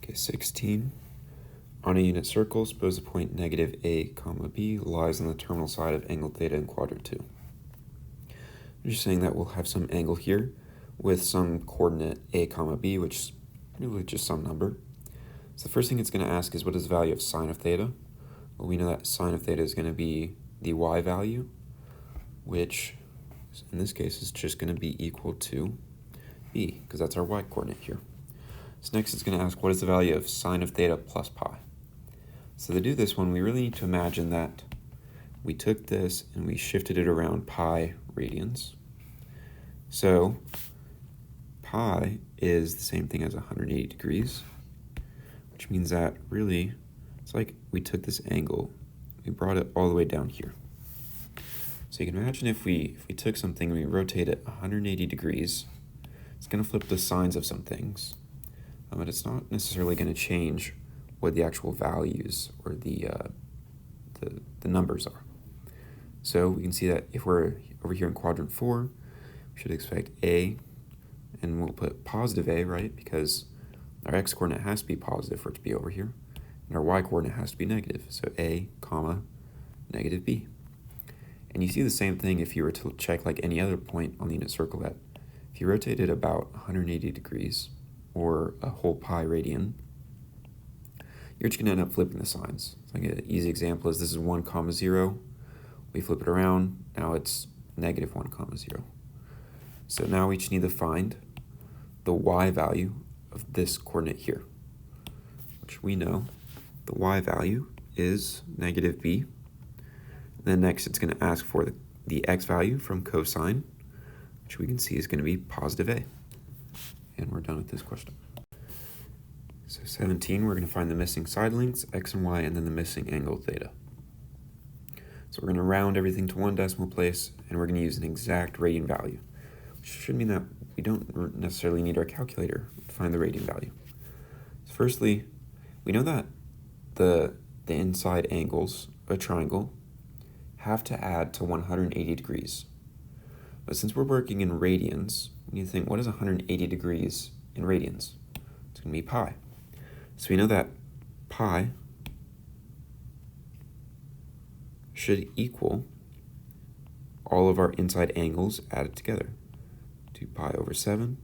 Okay, 16. On a unit circle, suppose the point negative a comma b lies on the terminal side of angle theta in quadrant 2. I'm just saying that we'll have some angle here with some coordinate a comma b, which is really just some number. So the first thing it's going to ask is, what is the value of sine of theta? Well, we know that sine of theta is going to be the y value, which in this case is just going to be equal to b, because that's our y coordinate here. So next it's going to ask, what is the value of sine of theta plus pi? So to do this one, we really need to imagine that we took this and we shifted it around pi radians. So pi is the same thing as 180 degrees, which means that really it's like we took this angle, we brought it all the way down here. So you can imagine if we took something and we rotate it 180 degrees, it's going to flip the signs of some things, but it's not necessarily going to change what the actual values or the numbers are. So we can see that if we're over here in quadrant 4, we should expect a, and we'll put positive a, right? Because our x-coordinate has to be positive for it to be over here, and our y-coordinate has to be negative. So a, comma, negative b. And you see the same thing if you were to check like any other point on the unit circle, that if you rotate it about 180 degrees or a whole pi radian, you're just going to end up flipping the signs. Like an easy example is this is 1 comma 0. We flip it around, now it's negative 1 comma 0. So now we just need to find the y value of this coordinate here, which we know the y value is negative b. Then next it's going to ask for the x value from cosine, which we can see is going to be positive a. And we're done with this question. So 17, we're going to find the missing side lengths, x and y, and then the missing angle theta. So we're going to round everything to one decimal place, and we're going to use an exact radian value, which should mean that we don't necessarily need our calculator to find the radian value. So firstly, we know that the inside angles of a triangle have to add to 180 degrees. But since we're working in radians, we need to think, what is 180 degrees in radians? It's going to be pi. So we know that pi should equal all of our inside angles added together. 2 pi over 7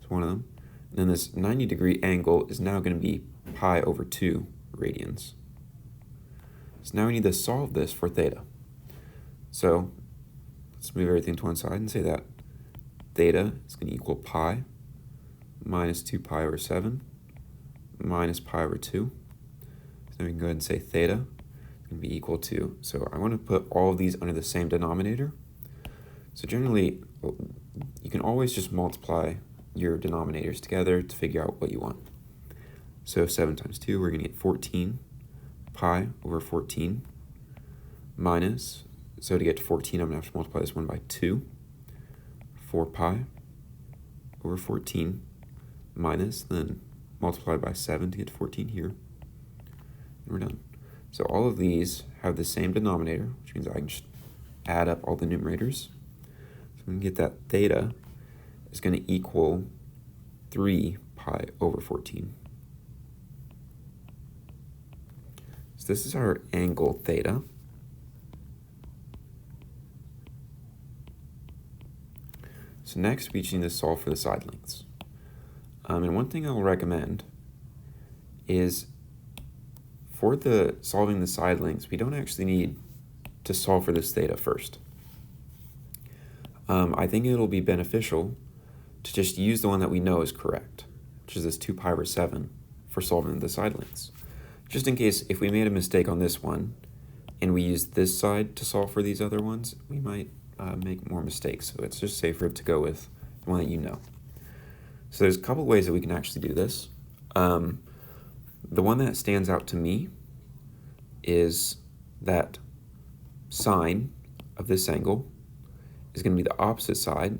is one of them. And then this 90-degree angle is now going to be pi over 2 radians. So now we need to solve this for theta. So let's move everything to one side and say that theta is going to equal pi minus 2 pi over 7 minus pi over 2. So then we can go ahead and say theta is going to be equal to, so I want to put all of these under the same denominator. So generally, you can always just multiply your denominators together to figure out what you want. So 7 times 2, we're going to get 14 pi over 14 minus, so to get to 14, I'm going to have to multiply this one by 2. 4 pi over 14 minus, then multiply by 7 to get to 14 here. And we're done. So all of these have the same denominator, which means I can just add up all the numerators. So we can get that theta is going to equal 3 pi over 14. So this is our angle theta. So next, we just need to solve for the side lengths. And one thing I'll recommend is for solving the side lengths, we don't actually need to solve for this theta first. I think it'll be beneficial to just use the one that we know is correct, which is this 2 pi over 7 for solving the side lengths. Just in case if we made a mistake on this one and we used this side to solve for these other ones, we might make more mistakes. So it's just safer to go with the one that you know. So there's a couple ways that we can actually do this. The one that stands out to me is that sine of this angle is going to be the opposite side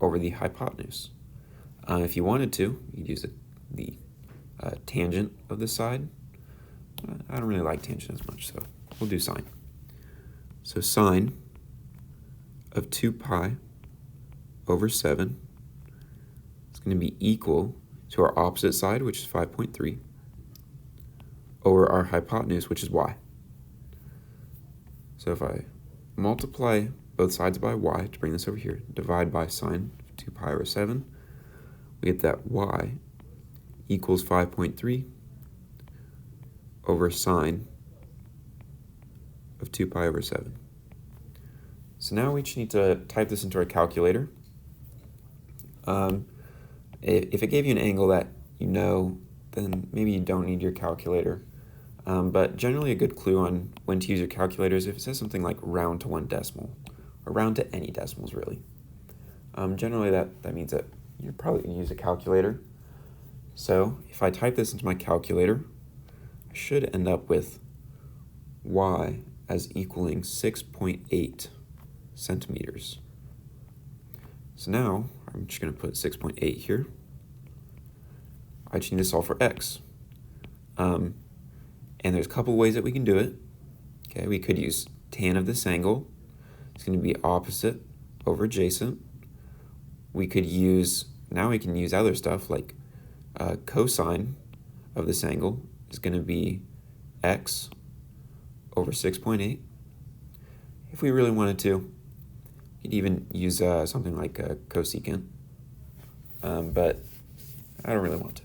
over the hypotenuse. If you wanted to, you'd use the tangent of this side. I don't really like tangent as much, so we'll do sine. So sine of 2 pi over 7 is going to be equal to our opposite side, which is 5.3, over our hypotenuse, which is y. So if I multiply both sides by y to bring this over here, divide by sine of 2 pi over 7, we get that y equals 5.3 over sine of 2 pi over 7. So now we just need to type this into our calculator. If it gave you an angle that you know, then maybe you don't need your calculator. But generally a good clue on when to use your calculator is if it says something like round to 1 decimal, or round to any decimals really. Generally that means that you're probably going to use a calculator. So if I type this into my calculator, I should end up with y as equaling 6.8 centimeters. So now I'm just going to put 6.8 here. I just need to solve for x. And there's a couple ways that we can do it. Okay, we could use tan of this angle. It's going to be opposite over adjacent. We can use other stuff like cosine of this angle is going to be x over 6.8. If we really wanted to, you'd even use something like cosecant, but I don't really want to.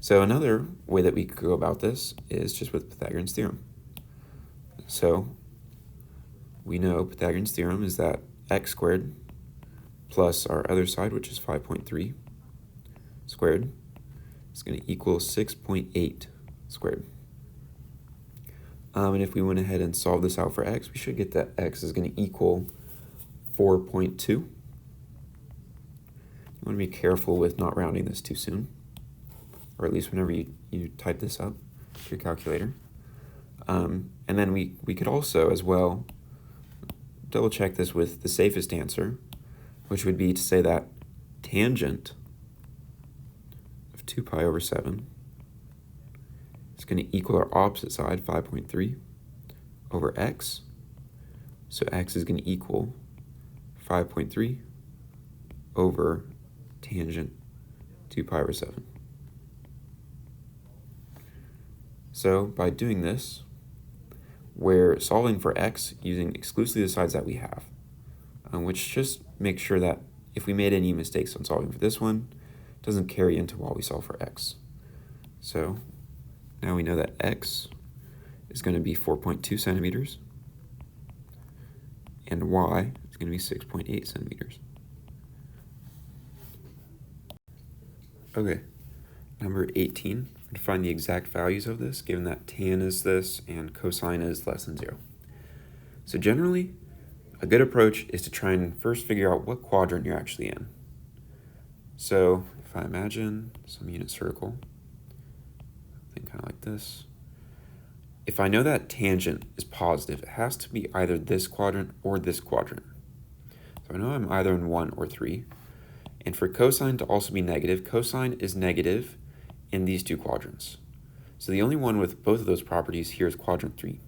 So another way that we could go about this is just with Pythagorean's theorem. So we know Pythagorean's theorem is that x squared plus our other side, which is 5.3 squared, is going to equal 6.8 squared. And if we went ahead and solved this out for x, we should get that x is going to equal 4.2. You want to be careful with not rounding this too soon, or at least whenever you type this up to your calculator. And then we could also as well double check this with the safest answer, which would be to say that tangent of 2 pi over 7 is going to equal our opposite side, 5.3, over x. So x is going to equal 5.3 over tangent 2 pi over 7. So by doing this, we're solving for x using exclusively the sides that we have, which just makes sure that if we made any mistakes on solving for this one, it doesn't carry into while we solve for x. So now we know that x is going to be 4.2 centimeters, and y is going to be 6.8 centimeters. Okay, number 18, to find the exact values of this, given that tan is this and cosine is less than 0. So generally, a good approach is to try and first figure out what quadrant you're actually in. So if I imagine some unit circle, something kind of like this, if I know that tangent is positive, it has to be either this quadrant or this quadrant. So I know I'm either in 1 or 3. And for cosine to also be negative, cosine is negative in these two quadrants. So the only one with both of those properties here is quadrant 3.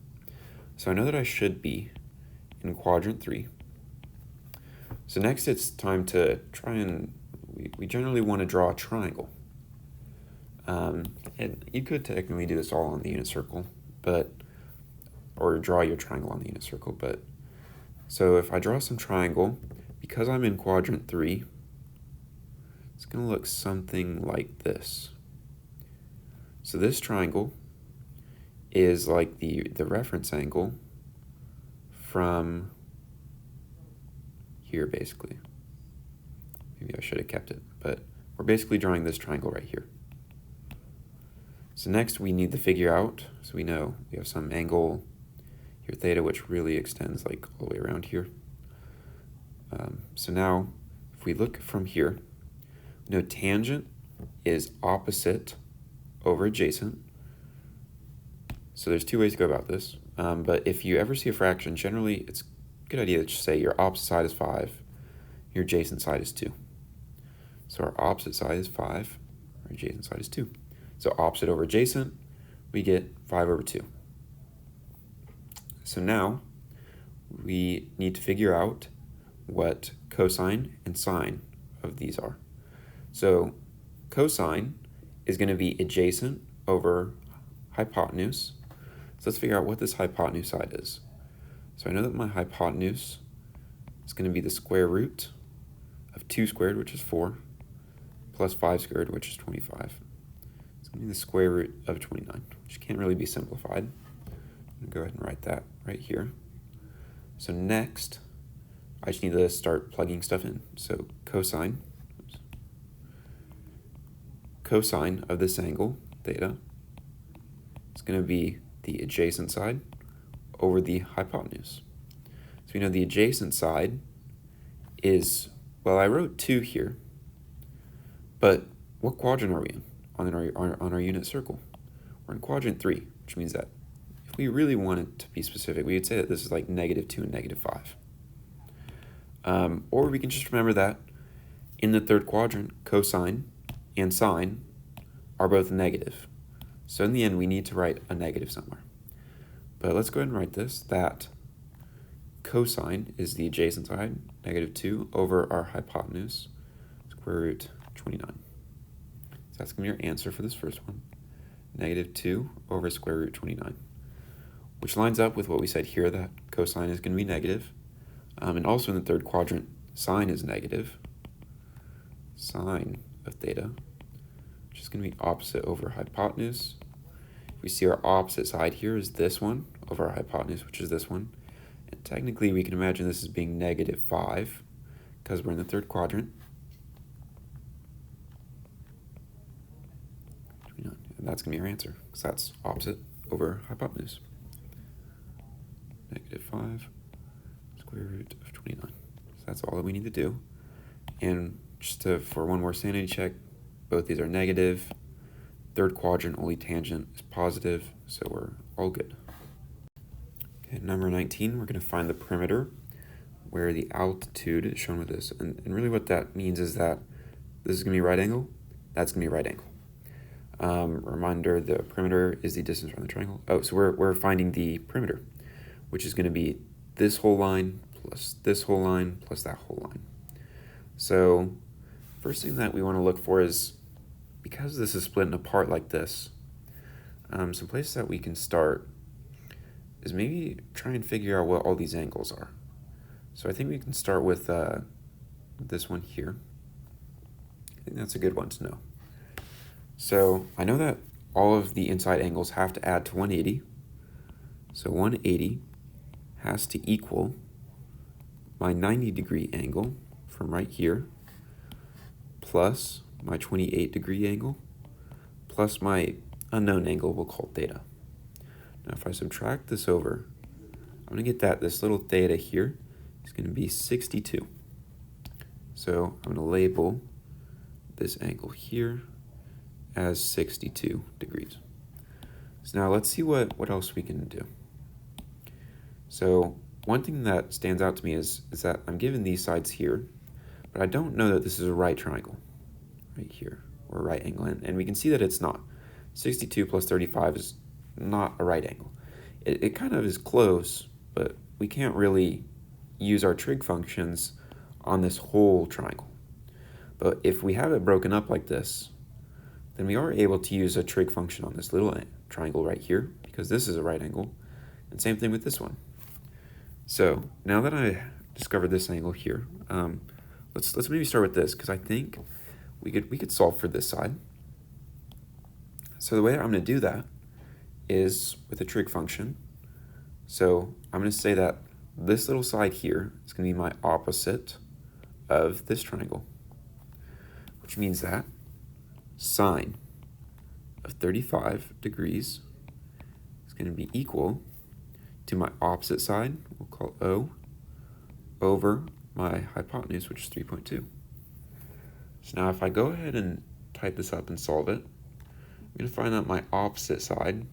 So I know that I should be in quadrant 3. So next it's time to try and, we generally want to draw a triangle. And you could technically do this all on the unit circle, or draw your triangle on the unit circle, but so if I draw some triangle, because I'm in quadrant 3, it's going to look something like this. So this triangle is like the reference angle from here, basically. Maybe I should have kept it, but we're basically drawing this triangle right here. So next we need to figure out, so we know we have some angle here, theta, which really extends like all the way around here. So now if we look from here, we know tangent is opposite over adjacent. So there's two ways to go about this. But if you ever see a fraction, generally it's a good idea to just say your opposite side is 5, your adjacent side is 2. So our opposite side is 5, our adjacent side is 2. So opposite over adjacent, we get 5 over 2. So now we need to figure out what cosine and sine of these are. So cosine is going to be adjacent over hypotenuse. So let's figure out what this hypotenuse side is. So I know that my hypotenuse is going to be the square root of 2 squared, which is 4, plus 5 squared, which is 25. It's going to be the square root of 29, which can't really be simplified. I'm going to go ahead and write that right here. So next, I just need to start plugging stuff in. So cosine of this angle, theta, is going to be the adjacent side over the hypotenuse. So we know the adjacent side is, well, I wrote 2 here, but what quadrant are we in on our unit circle? We're in quadrant 3, which means that if we really wanted to be specific, we would say that this is like -2 and -5. Or we can just remember that in the third quadrant, cosine and sine are both negative. So in the end, we need to write a negative somewhere. But let's go ahead and write this, that cosine is the adjacent side, -2 over our hypotenuse, square root 29. So that's going to be our answer for this first one, -2 over square root 29, which lines up with what we said here, that cosine is going to be negative. And also in the third quadrant, sine is negative. Sine of theta, which is going to be opposite over hypotenuse. We see our opposite side here is this one over our hypotenuse, which is this one. And technically, we can imagine this as being -5 because we're in the third quadrant. And that's going to be our answer because that's opposite over hypotenuse. -5 square root of 29. So that's all that we need to do. And just for one more sanity check, both these are negative. Third quadrant, only tangent is positive, so we're all good. Okay, number 19, we're going to find the perimeter where the altitude is shown with this. And really what that means is that this is going to be right angle, that's going to be right angle. Reminder, the perimeter is the distance from the triangle. Oh, so we're finding the perimeter, which is going to be this whole line plus this whole line plus that whole line. So first thing that we want to look for is, because this is split apart like this, some places that we can start is maybe try and figure out what all these angles are. So I think we can start with this one here. I think that's a good one to know. So I know that all of the inside angles have to add to 180. So 180 has to equal my 90-degree angle from right here, plus my 28-degree angle, plus my unknown angle, we'll call theta. Now if I subtract this over, I'm going to get that this little theta here is going to be 62. So I'm going to label this angle here as 62 degrees. So now let's see what else we can do. So one thing that stands out to me is that I'm given these sides here, but I don't know that this is a right triangle right here, or a right angle, and we can see that it's not. 62 plus 35 is not a right angle. It kind of is close, but we can't really use our trig functions on this whole triangle. But if we have it broken up like this, then we are able to use a trig function on this little triangle right here, because this is a right angle, and same thing with this one. So now that I discovered this angle here, let's maybe start with this, because I think we could solve for this side. So the way I'm going to do that is with a trig function. So I'm going to say that this little side here is going to be my opposite of this triangle, which means that sine of 35 degrees is going to be equal to my opposite side, we'll call O, over my hypotenuse, which is 3.2. So now if I go ahead and type this up and solve it, I'm going to find that my opposite side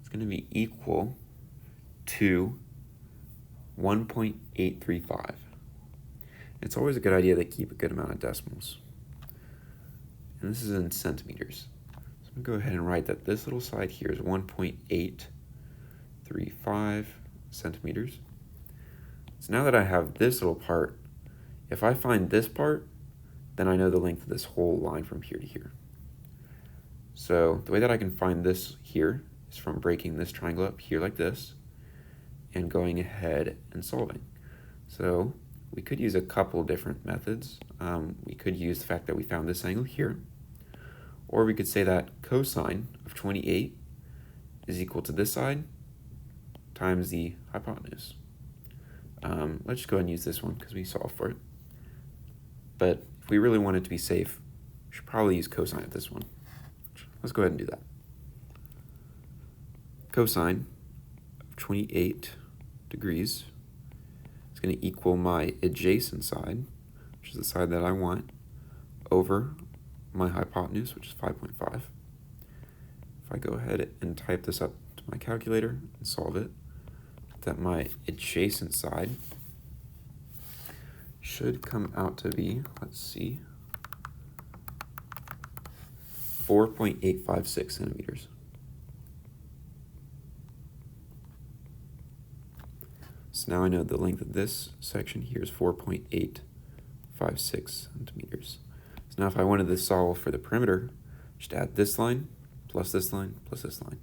is going to be equal to 1.835. It's always a good idea to keep a good amount of decimals. And this is in centimeters. So I'm going to go ahead and write that this little side here is 1.835 centimeters. So now that I have this little part, if I find this part, then I know the length of this whole line from here to here. So the way that I can find this here is from breaking this triangle up here like this and going ahead and solving. So we could use a couple different methods. We could use the fact that we found this angle here, or we could say that cosine of 28 is equal to this side times the hypotenuse. Let's just go ahead and use this one because we solved for it. But if we really want it to be safe, we should probably use cosine of this one. Let's go ahead and do that. Cosine of 28 degrees is going to equal my adjacent side, which is the side that I want, over my hypotenuse, which is 5.5. If I go ahead and type this up to my calculator and solve it, that my adjacent side should come out to be, let's see, 4.856 centimeters. So now I know the length of this section here is 4.856 centimeters. So now if I wanted to solve for the perimeter, just add this line, plus this line, plus this line,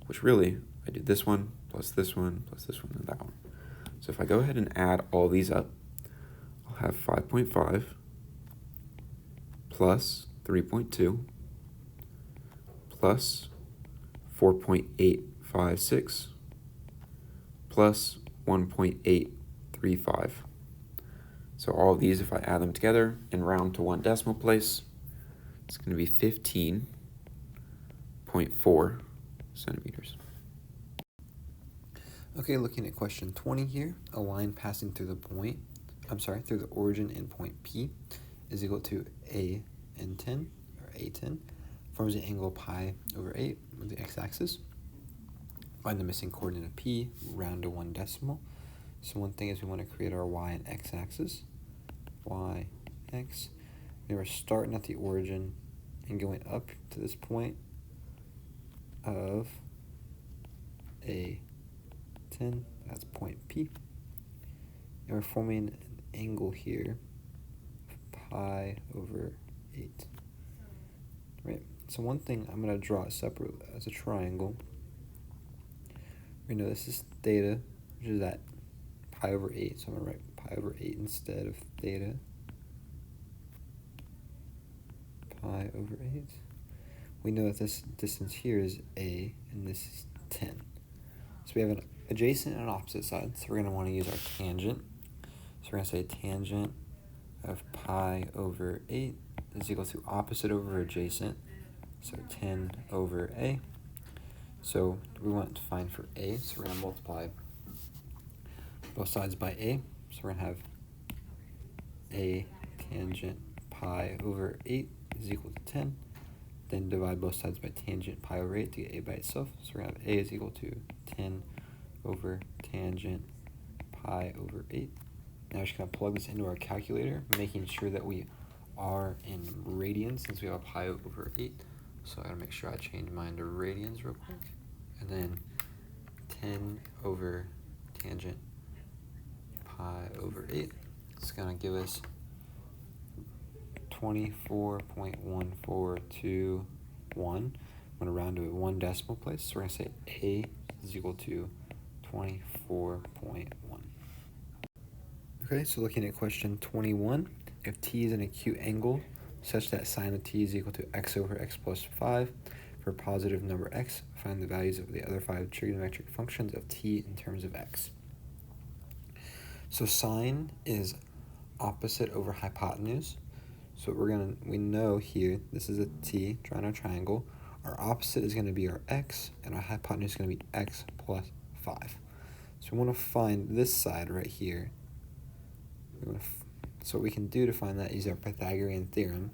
which really, I do this one, plus this one, plus this one, and that one. So if I go ahead and add all these up, I'll have 5.5 plus 3.2 plus 4.856 plus 1.835. So all of these, if I add them together and round to one decimal place, it's going to be 15.4 centimeters. Okay, looking at question 20 here, a line passing through the through the origin and point P is equal to A and 10, or A10, forms the angle pi over 8 with the x-axis. Find the missing coordinate of P, round to one decimal. So one thing is we want to create our y and x-axis. Y, x. We're starting at the origin and going up to this point of A10, that's point P. And we're forming an angle here of pi over 8. Right, so one thing I'm going to draw it separate as a triangle. We know this is theta, which is at pi over 8, so I'm going to write pi over 8 instead of theta. Pi over 8. We know that this distance here is A, and this is 10. So we have an adjacent and an opposite side, so we're going to want to use our tangent. So we're going to say tangent of pi over 8 is equal to opposite over adjacent, so 10 over A. So we want to find for A, so we're going to multiply both sides by A. So we're going to have A tangent pi over 8 is equal to 10. Then divide both sides by tangent pi over 8 to get A by itself. So we're going to have A is equal to 10 over tangent pi over 8. Now we're just going to plug this into our calculator, making sure that we are in radians since we have a pi over 8. So I gotta make sure I change mine to radians real quick. And then 10 over tangent pi over 8. It's gonna give us 24.1421. I'm gonna round to one decimal place. So we're gonna say A is equal to 24.1. Okay, so looking at question 21, if t is an acute angle such that sine of t is equal to x over x plus 5 for a positive number x, find the values of the other 5 trigonometric functions of t in terms of x. So sine is opposite over hypotenuse. So we know here, this is a t, drawing a triangle. Our opposite is going to be our x, and our hypotenuse is going to be x plus 5. So we want to find this side right here. So what we can do to find that is our Pythagorean theorem.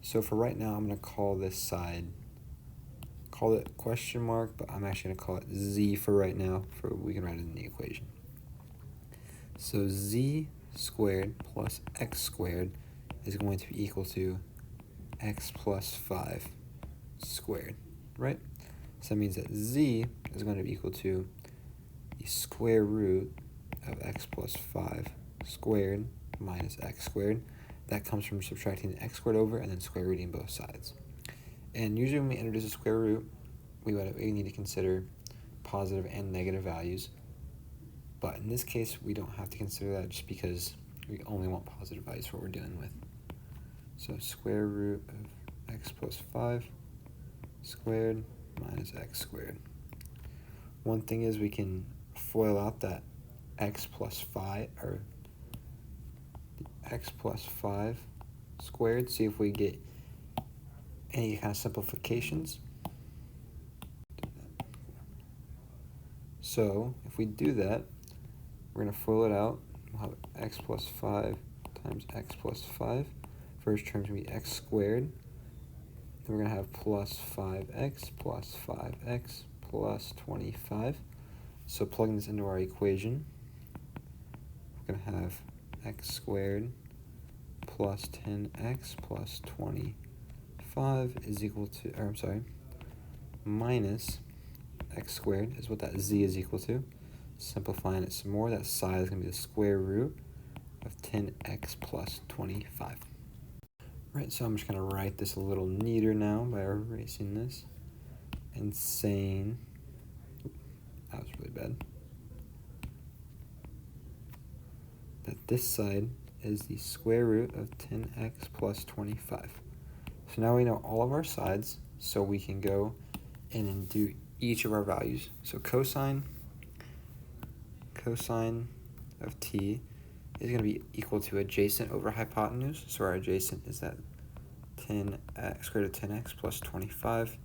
So for right now, I'm going to call this side, call it question mark, but I'm actually going to call it z for right now, for we can write it in the equation. So z squared plus x squared is going to be equal to x plus 5 squared, right? So that means that z is going to be equal to the square root of x plus 5 squared minus x squared. that comes from subtracting the x squared over and then square rooting both sides. And usually when we introduce a square root, we need to consider positive and negative values. But in this case, we don't have to consider that just because we only want positive values for what we're dealing with. So square root of x plus 5 squared minus x squared. One thing is we can FOIL out that x plus 5, or x plus 5 squared, see if we get any kind of simplifications. So if we do that, we're going to FOIL it out. We'll have x plus 5 times x plus 5. First term is going to be x squared. Then we're going to have plus 5x plus 5x plus 25. So plugging this into our equation, we're going to have x squared plus 10x plus 25 is equal to, or I'm sorry, minus x squared is what that z is equal to. Simplifying it some more, that side is going to be the square root of 10x plus 25. Right, so I'm just going to write this a little neater now by erasing this and saying, that was really bad, that this side is the square root of 10x plus 25. So now we know all of our sides, so we can go in and do each of our values. So cosine of t is going to be equal to adjacent over hypotenuse. So our adjacent is that 10x square root of 10x plus 25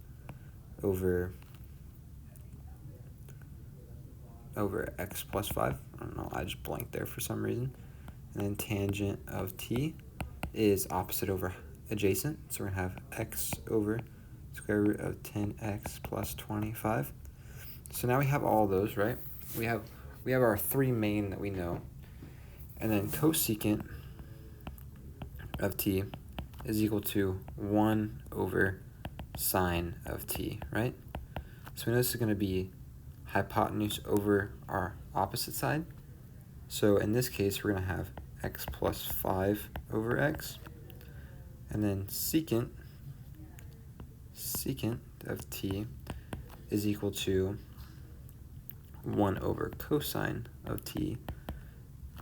over x plus 5. I don't know, I just blanked there for some reason. And then tangent of t is opposite over adjacent. So we're going to have x over square root of 10x plus 25. So now we have all those, right? We have our three main that we know. And then cosecant of t is equal to 1 over sine of t, right? So we know this is going to be hypotenuse over our opposite side. So in this case, we're going to have x plus 5 over x. And then secant of t is equal to 1 over cosine of t.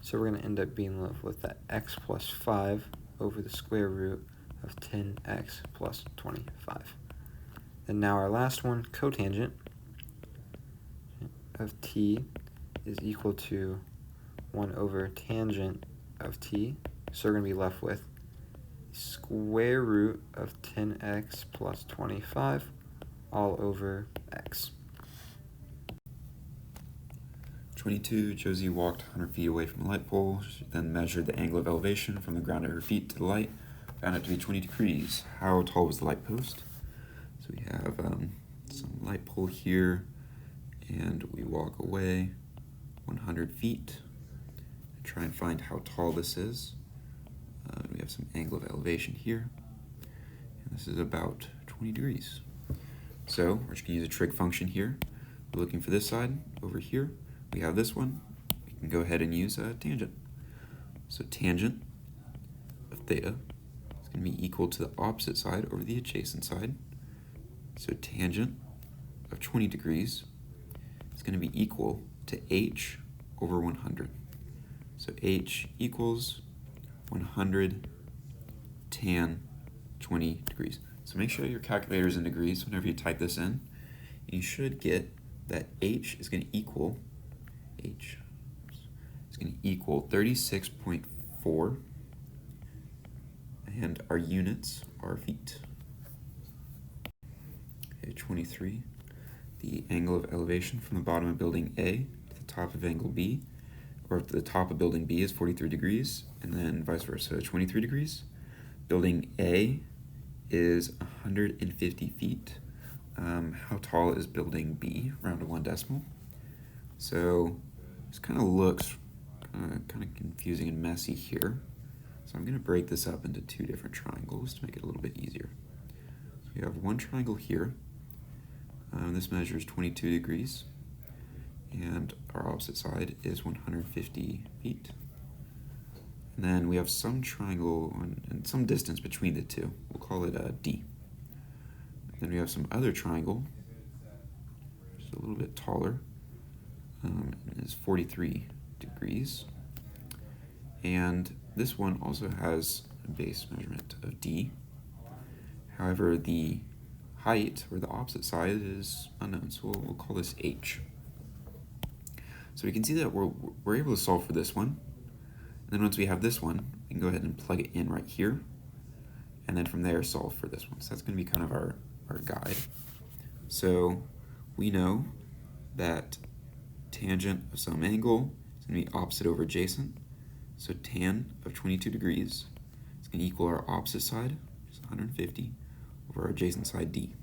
So we're going to end up being left with that x plus 5 over the square root of 10x plus 25. And now our last one, cotangent of t is equal to 1 over tangent of t. So we're going to be left with square root of 10x plus 25 all over x. 22, Josie walked 100 feet away from the light pole. She then measured the angle of elevation from the ground at her feet to the light, found it to be 20 degrees. How tall was the light post? So we have some light pole here, and we walk away 100 feet. Try and find how tall this is. We have some angle of elevation here, and this is about 20 degrees. So we're just going to use a trig function here. We're looking for this side over here. We have this one. We can go ahead and use a tangent. So tangent of theta is going to be equal to the opposite side over the adjacent side. So tangent of 20 degrees is going to be equal to h over 100. So h equals 100 tan 20 degrees. So make sure your calculator is in degrees whenever you type this in. And you should get that h is going to equal 36.4, and our units are feet. Okay, 23. The angle of elevation from the bottom of building A to the top of angle B, or to the top of building B, is 43 degrees, and then vice versa, 23 degrees. Building A is 150 feet. How tall is building B? Round to 1 decimal. So this kind of looks kind of confusing and messy here. So I'm going to break this up into two different triangles to make it a little bit easier. So we have one triangle here. This measures 22 degrees, and our opposite side is 150 feet. And then we have some triangle and some distance between the two. We'll call it D. Then we have some other triangle, just a little bit taller. It is 43 degrees. And this one also has a base measurement of D. However, the height, or the opposite side, is unknown, so we'll call this H. So we can see that we're able to solve for this one. And then once we have this one, we can go ahead and plug it in right here. And then from there, solve for this one. So that's going to be kind of our guide. So we know that tangent of some angle is going to be opposite over adjacent. So tan of 22 degrees is going to equal our opposite side, which is 150, over our adjacent side, D.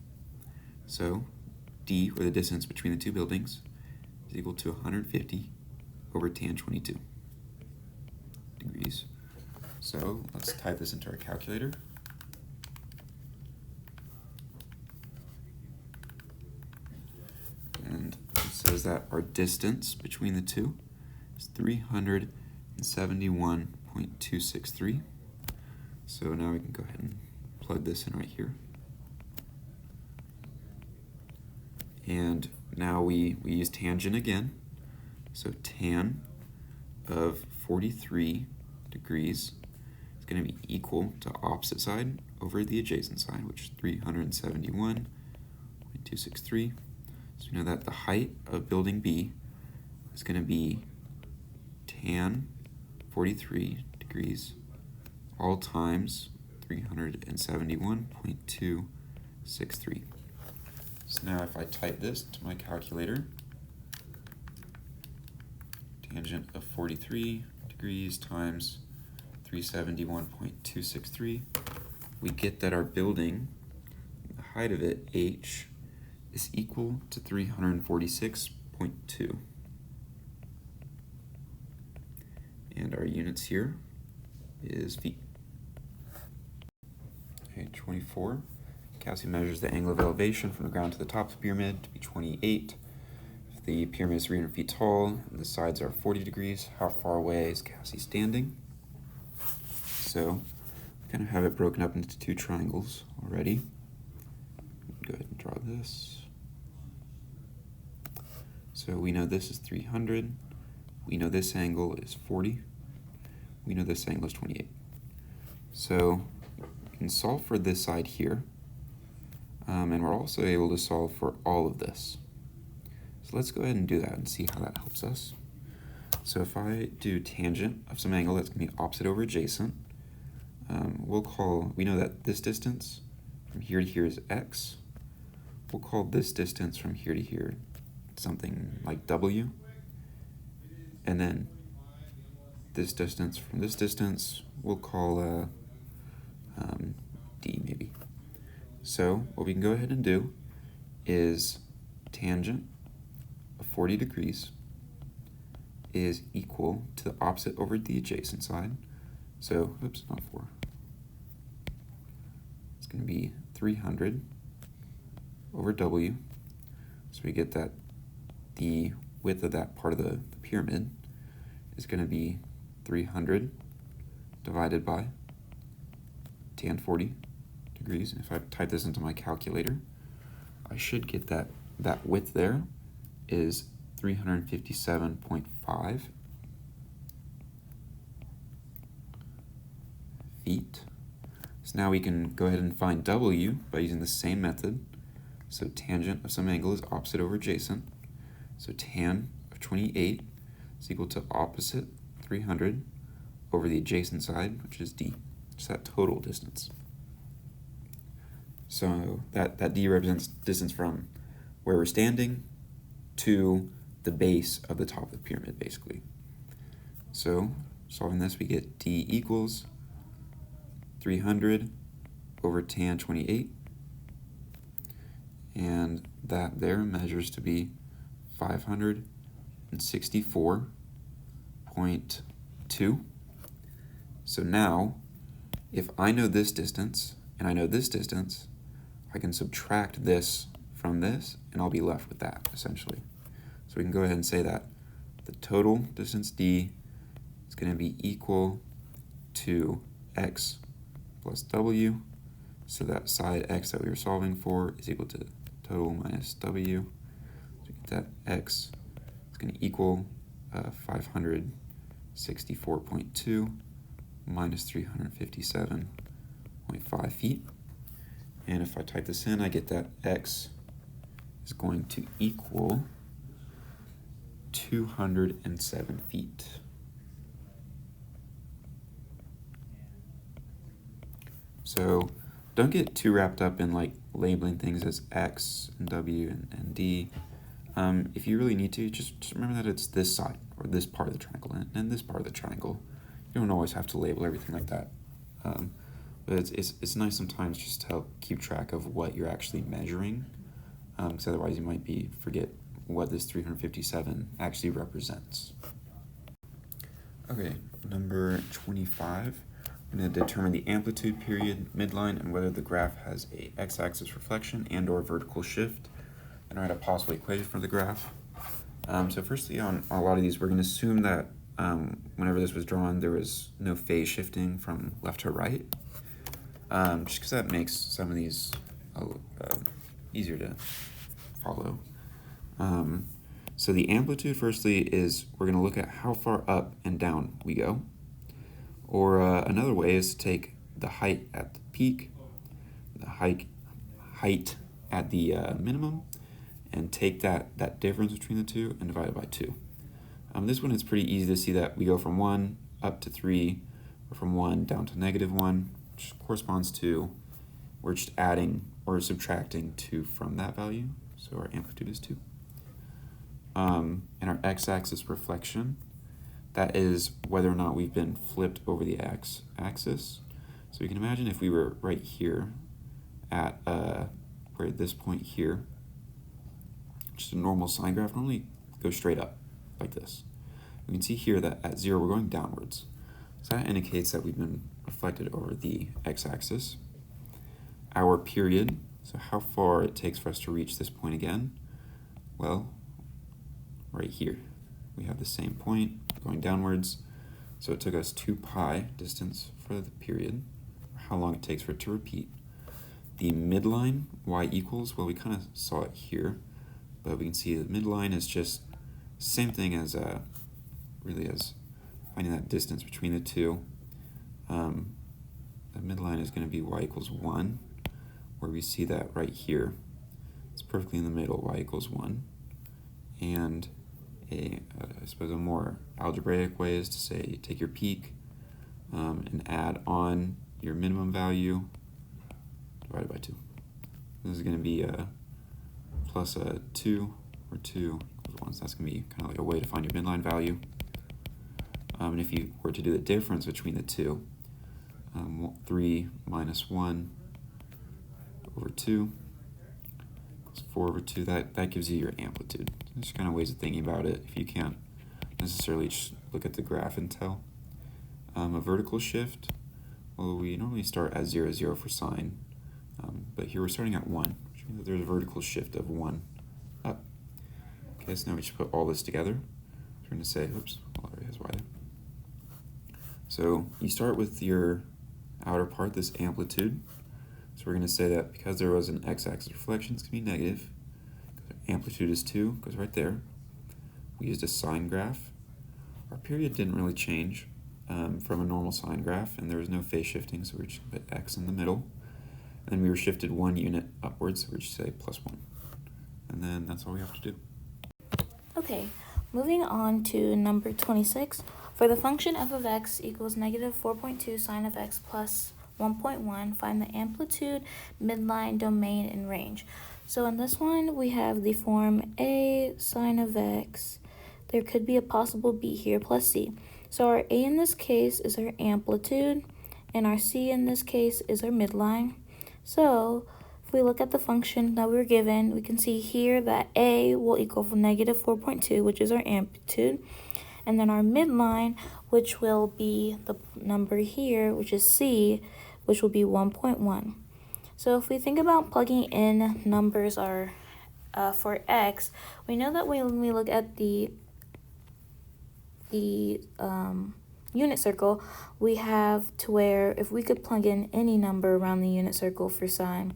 So D, or the distance between the two buildings, is equal to 150 over tan 22 degrees. So let's type this into our calculator. And it says that our distance between the two is 371.263. So now we can go ahead and plug this in right here. And now we use tangent again. So tan of 43 degrees is going to be equal to opposite side over the adjacent side, which is 371.263. So we know that the height of building B is going to be tan 43 degrees all times 371.263. So now if I type this to my calculator, tangent of 43 degrees times 371.263, we get that our building, the height of it, H, is equal to 346.2. And our units here is feet. Okay, 24. Cassie measures the angle of elevation from the ground to the top of the pyramid to be 28. If the pyramid is 300 feet tall and the sides are 40 degrees, how far away is Cassie standing? So we kind of have it broken up into two triangles already. Go ahead and draw this. So we know this is 300. We know this angle is 40. We know this angle is 28. So we can solve for this side here. And we're also able to solve for all of this. So let's go ahead and do that and see how that helps us. So if I do tangent of some angle that's going to be opposite over adjacent, we know that this distance from here to here is x. We'll call this distance from here to here something like w. And then this distance from this distance we'll call d maybe. So what we can go ahead and do is tangent of 40 degrees is equal to the opposite over the adjacent side. So, oops, not 4. It's going to be 300 over w. So we get that the width of that part of the pyramid is going to be 300 divided by tan 40 degrees. And if I type this into my calculator, I should get that width there is 357.5 feet. So now we can go ahead and find W by using the same method. So tangent of some angle is opposite over adjacent. So tan of 28 is equal to opposite 300 over the adjacent side, which is D. It's that total distance. So that D represents distance from where we're standing to the base of the top of the pyramid, basically. So solving this, we get D equals 300 over tan 28, and that there measures to be 564.2. So now, if I know this distance and I know this distance, I can subtract this from this, and I'll be left with that, essentially. So we can go ahead and say that the total distance D is going to be equal to x plus w. So that side x that we were solving for is equal to total minus w. So we get that x is going to equal 564.2 minus 357.5 feet. And if I type this in, I get that x is going to equal 207 feet. So don't get too wrapped up in like labeling things as x and w and d. If you really need to, just remember that it's this side or this part of the triangle and this part of the triangle. You don't always have to label everything like that. But it's nice sometimes just to help keep track of what you're actually measuring, because otherwise you might forget what this 357 actually represents. Okay, number 25. We're going to determine the amplitude period, midline, and whether the graph has a x-axis reflection and or vertical shift, and write a possible equation for the graph. So firstly, on a lot of these, we're going to assume that whenever this was drawn, there was no phase shifting from left to right, just because that makes some of these easier to follow. So the amplitude, firstly, is we're going to look at how far up and down we go. Or another way is to take the height at the peak, the height at the minimum, and take that difference between the two and divide it by 2. This one is pretty easy to see that we go from 1 up to 3, or from 1 down to -1, which corresponds to, we're just adding or subtracting 2 from that value, so our amplitude is 2. And our x-axis reflection, that is whether or not we've been flipped over the x-axis. So you can imagine if we were right here at we're at this point here, just a normal sine graph normally goes straight up like this. We can see here that at 0 we're going downwards. So that indicates that we've been reflected over the x-axis. Our period, so how far it takes for us to reach this point again, well, right here. We have the same point going downwards, so it took us 2 pi distance for the period, how long it takes for it to repeat. The midline, y equals, well, we kind of saw it here, but we can see the midline is just same thing as really as finding that distance between the two. The midline is going to be y equals 1, where we see that right here. It's perfectly in the middle, y equals 1. And I suppose a more algebraic way is to say take your peak and add on your minimum value divided by 2. This is going to be plus 2 or 2 equals 1. So that's going to be kind of like a way to find your midline value. And if you were to do the difference between the two, 3 minus 1 over 2 equals 4 over 2, that gives you your amplitude. There's kind of ways of thinking about it if you can't necessarily just look at the graph and tell. A vertical shift, well, we normally start at 0, 0 for sine, but here we're starting at 1, which means that there's a vertical shift of 1 up. Okay, so now we just put all this together. So we're going to say, oops, well, there has y there. So you start with your outer part, this amplitude. So we're going to say that because there was an x-axis reflection, it's going to be negative. Amplitude is 2, goes right there. We used a sine graph. Our period didn't really change from a normal sine graph, and there was no phase shifting, so we're just going to put x in the middle. And then we were shifted 1 unit upwards, so we just say plus 1. And then that's all we have to do. Okay, moving on to number 26. For the function f of x equals negative 4.2 sine of x plus 1.1, find the amplitude, midline, domain, and range. So in this one, we have the form a sine of x. There could be a possible b here plus c. So our a in this case is our amplitude, and our c in this case is our midline. So if we look at the function that we were given, we can see here that a will equal negative 4.2, which is our amplitude, and then our midline, which will be the number here, which is c, which will be 1.1. So if we think about plugging in numbers for x, we know that when we look at the unit circle, we have to where if we could plug in any number around the unit circle for sine,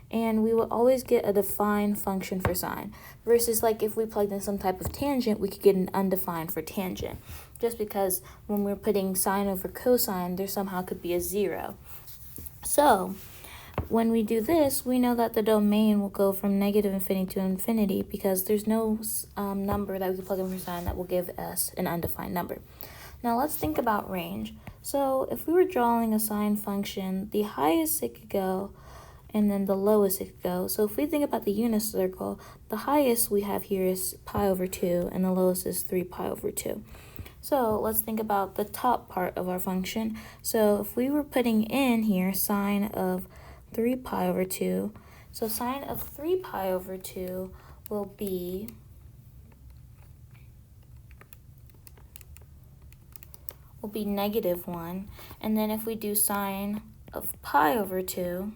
and we will always get a defined function for sine, versus like if we plugged in some type of tangent, we could get an undefined for tangent, just because when we're putting sine over cosine, there somehow could be a 0. So when we do this, we know that the domain will go from negative infinity to infinity because there's no number that we can plug in for sine that will give us an undefined number. Now let's think about range. So if we were drawing a sine function, the highest it could go and then the lowest it could go. So if we think about the unit circle, the highest we have here is pi over 2 and the lowest is 3 pi over 2. So let's think about the top part of our function. So if we were putting in here sine of 3 pi over 2, so sine of 3 pi over 2 will be -1, and then if we do sine of pi over 2,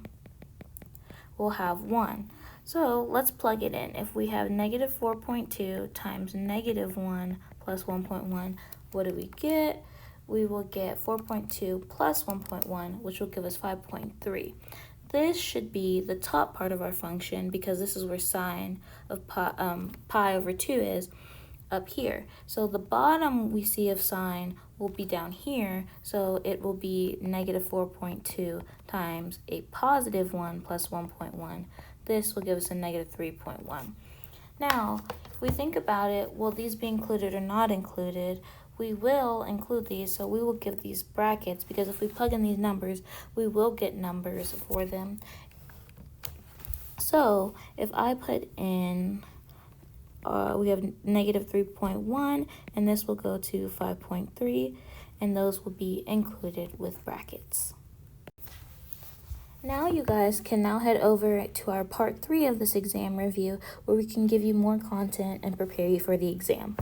we'll have 1. So let's plug it in. If we have -4.2 times -1 plus 1.1, what do we get? We will get 4.2 plus 1.1, which will give us 5.3. This should be the top part of our function because this is where sine of pi over 2 is, up here. So the bottom we see of sine will be down here, so it will be -4.2 times a +1 plus 1.1. This will give us a -3.1. Now, if we think about it, will these be included or not included? We will include these, so we will give these brackets, because if we plug in these numbers, we will get numbers for them. So if I put in, we have -3.1, and this will go to 5.3, and those will be included with brackets. Now you guys can now head over to our part 3 of this exam review, where we can give you more content and prepare you for the exam.